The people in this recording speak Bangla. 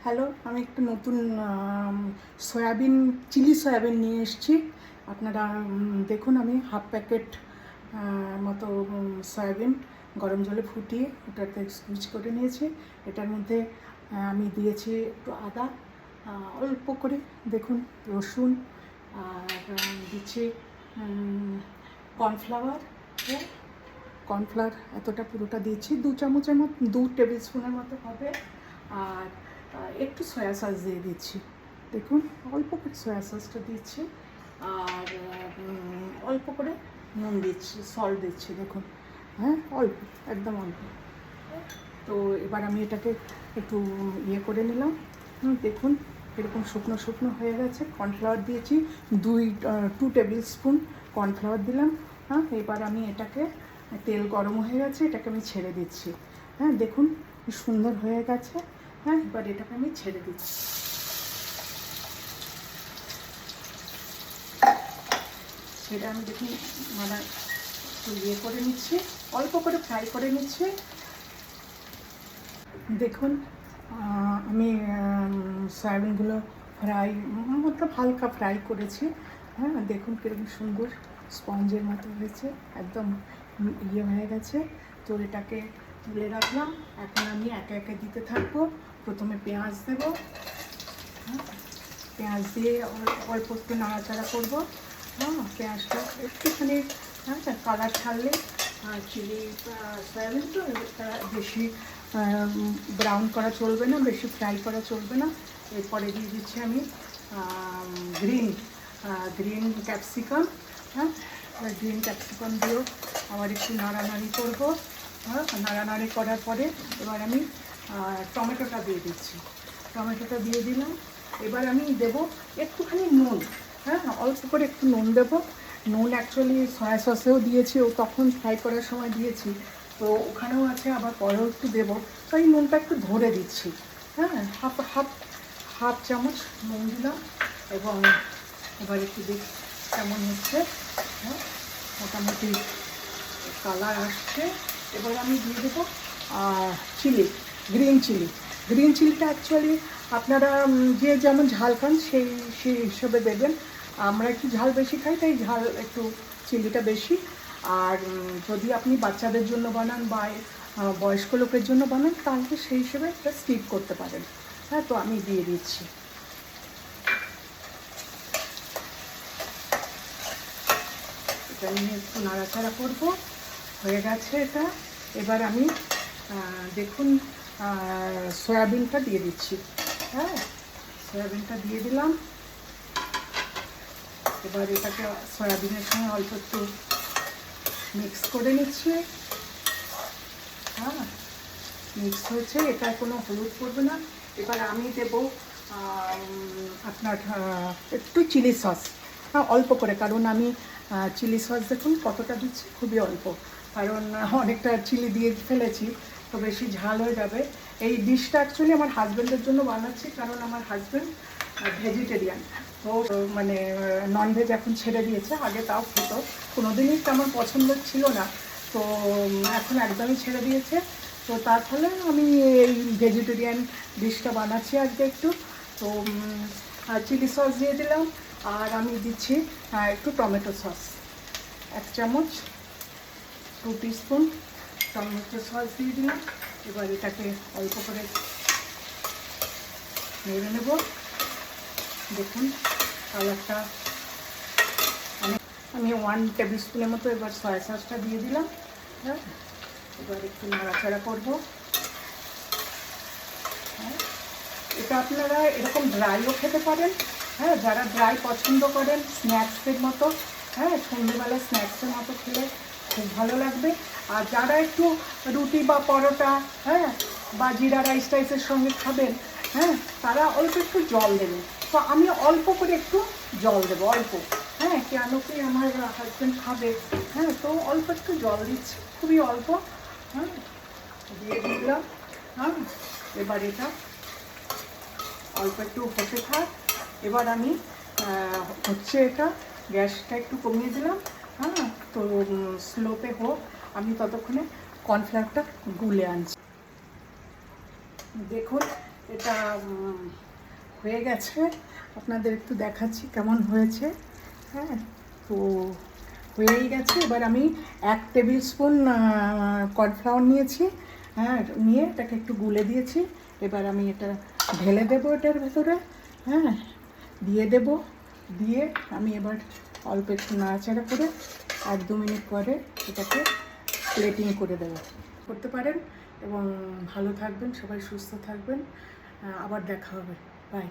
হ্যালো, আমি একটু নতুন সয়াবিন চিলি সয়াবিন নিয়ে এসেছি। আপনারা দেখুন, আমি হাফ প্যাকেট মতো সয়াবিন গরম জলে ফুটিয়ে ওটাতে স্কুইজ করে নিয়েছি। এটার মধ্যে আমি দিয়েছি একটু আদা, অল্প করে দেখুন রসুন, আর দিচ্ছি কর্নফ্লাওয়ার। কর্নফ্লাওয়ার এতটা পুরোটা দিয়েছি, 2 চামচের মতো, 2 টেবিল স্পুনের মতো হবে। আর একটু সয়া সস দিয়ে দিচ্ছি, দেখুন অল্প করে সয়া সসটা দিচ্ছি। আর অল্প করে নুন দিচ্ছি, সল্ট দিচ্ছি, দেখুন, হ্যাঁ অল্প, একদম অল্প। তো এবার আমি এটাকে একটু করে নিলাম। দেখুন এরকম শুকনো শুকনো হয়ে গেছে। কর্নফ্লাওয়ার দিয়েছি, 2 টেবিল স্পুন কর্নফ্লাওয়ার দিলাম। হ্যাঁ, এবার আমি এটাকে, তেল গরম হয়ে গেছে, এটাকে আমি ছেড়ে দিচ্ছি। হ্যাঁ দেখুন কি সুন্দর হয়ে গেছে। হ্যাঁ, এবার এটাকে আমি ছেড়ে দিচ্ছি। সেটা আমি দেখুন মানে করে নিচ্ছি, অল্প করে ফ্রাই করে নিচ্ছি। দেখুন আমি সয়াবিনগুলো ফ্রাই, মতলব হালকা ফ্রাই করেছি। হ্যাঁ দেখুন কীরকম সুন্দর স্পঞ্জের মতো হয়েছে, একদম হয়ে গেছে। তো এটাকে তুলে রাখলাম। এখন আমি একে একে দিতে থাকবো। প্রথমে পেঁয়াজ দেব। হ্যাঁ, পেঁয়াজ দিয়ে অল্প একটু নাড়াচাড়া করবো। হ্যাঁ, পেঁয়াজটা একটুখানি কালার ছাড়লে, চিলি সয়াবিন তো বেশি ব্রাউন করা চলবে না, বেশি ফ্রাই করা চলবে না। এরপরে দিয়ে দিচ্ছি আমি গ্রিন ক্যাপসিকাম। হ্যাঁ, গ্রিন ক্যাপসিকাম দিয়েও আবার একটু নাড়ানাড়ি করবো। হ্যাঁ, নাড়ানাড়ি করার পরে এবার আমি টমেটোটা দিয়ে দিচ্ছি। টমেটোটা দিয়ে দিলাম। এবার আমি দেবো একটুখানি নুন। হ্যাঁ, অল্প করে একটু নুন দেবো। নুন অ্যাকচুয়ালি সয়া সসেও দিয়েছি, ও তখন ফ্রাই করার সময় দিয়েছি, তো ওখানেও আছে, আবার পরেও একটু দেবো। তো এই নুনটা একটু ধরে দিচ্ছি। হ্যাঁ, হাফ চামচ নুন দিলাম। এবং এবার একটু দেখি কেমন হচ্ছে। হ্যাঁ, মোটামুটি কালার আসছে। এবার আমি দিয়ে দেবো গ্রিন চিলিটা অ্যাকচুয়ালি আপনারা যে যেমন ঝাল খান সেই হিসেবে দেবেন। আমরা একটু ঝাল বেশি খাই, তাই ঝাল একটু চিলিটা বেশি। আর যদি আপনি বাচ্চাদের জন্য বানান বা বয়স্ক লোকের জন্য বানান, তাহলে সেই হিসেবে একটা স্কিপ করতে পারেন। হ্যাঁ, তো আমি দিয়ে দিচ্ছি। এটা নিয়ে একটু নাড়াচাড়া করবো। হয়ে গেছে এটা। এবার আমি দেখুন সয়াবিনটা দিয়ে দিচ্ছি। হ্যাঁ, সয়াবিনটা দিয়ে দিলাম। এবার এটাকে সয়াবিনের সঙ্গে অল্প একটু মিক্স করে নিচ্ছি। হ্যাঁ, মিক্স হয়েছে, এটা কোনো হলুদ পড়বে না। এবার আমি দেবো আপনার একটু চিলি সস, অল্প করে, কারণ আমি চিলি সস দেখুন কতটা দিচ্ছি, খুবই অল্প, কারণ অনেকটা চিলি দিয়ে ফেলেছি, তো বেশি ঝাল হয়ে যাবে। এই ডিশটা অ্যাকচুয়ালি আমার হাজব্যান্ডের জন্য বানাচ্ছি, কারণ আমার হাজব্যান্ড ভেজিটেরিয়ান। তো মানে ননভেজ এখন ছেড়ে দিয়েছে, আগে তাও খেত, কোনোদিনই তো আমার পছন্দ ছিল না, তো এখন একদমই ছেড়ে দিয়েছে। তো তার ফলে আমি এই ভেজিটেরিয়ান ডিশটা বানাচ্ছি আজকে একটু। তো চিলি সস দিয়ে দিলাম। আর আমি দিচ্ছি একটু টমেটো সস, 1 চামচ, 2 টিস্পুন টমেটো সস দিয়ে দিলাম। এবার এটাকে অল্প করে নেড়ে নেব। দেখুন কালারটা আমি 1 টেবিল স্পুনের মতো এবার সয়া সসটা দিয়ে দিলাম। হ্যাঁ, এবার একটু নাড়াচাড়া করবো। হ্যাঁ, এটা আপনারা এরকম ড্রাইও খেতে পারেন। হ্যাঁ, যারা ড্রাই পছন্দ করেন স্ন্যাক্সের মতো, হ্যাঁ সন্ধ্যেবেলা স্ন্যাক্সের মতো খেলে খুব ভালো লাগবে। আর যারা একটু রুটি বা পরোটা, হ্যাঁ বা জিরা রাইস টাইসের সঙ্গে খাবেন, হ্যাঁ তারা অল্প একটু জল দেবেন। তো আমি অল্প করে একটু জল দেবো, অল্প। হ্যাঁ, কেন কি আমার হাজব্যান্ড খাবে। হ্যাঁ, তো অল্প একটু জল দিচ্ছি, খুবই অল্প। হ্যাঁ, দিয়ে দিলাম। হ্যাঁ, এবার এটা অল্প একটু হতে থাক। এবার আমি এটা গ্যাসটা একটু কমিয়ে দিলাম। হ্যাঁ, তো স্লোতে হোক, আমি ততক্ষণে কর্নফ্লাওয়ারটা গুলে আনছি। দেখুন এটা হয়ে গেছে, আপনাদের একটু দেখাচ্ছি কেমন হয়েছে। হ্যাঁ, তো হয়েই গেছে। এবার আমি 1 টেবিল স্পুন কর্নফ্লাওয়ার নিয়েছি, হ্যাঁ, নিয়ে এটাকে একটু গুলে দিয়েছি। এবার আমি এটা ঢেলে দেবো এটার ভেতরে, হ্যাঁ, দিয়ে আমি এবার অল্প একটু নাড়াচাড়া করে 1-2 মিনিট পরে এটাকে প্লেটিং করে দেবো। করতে পারেন এবং ভালো থাকবেন, সবাই সুস্থ থাকবেন। আবার দেখা হবে, বাই।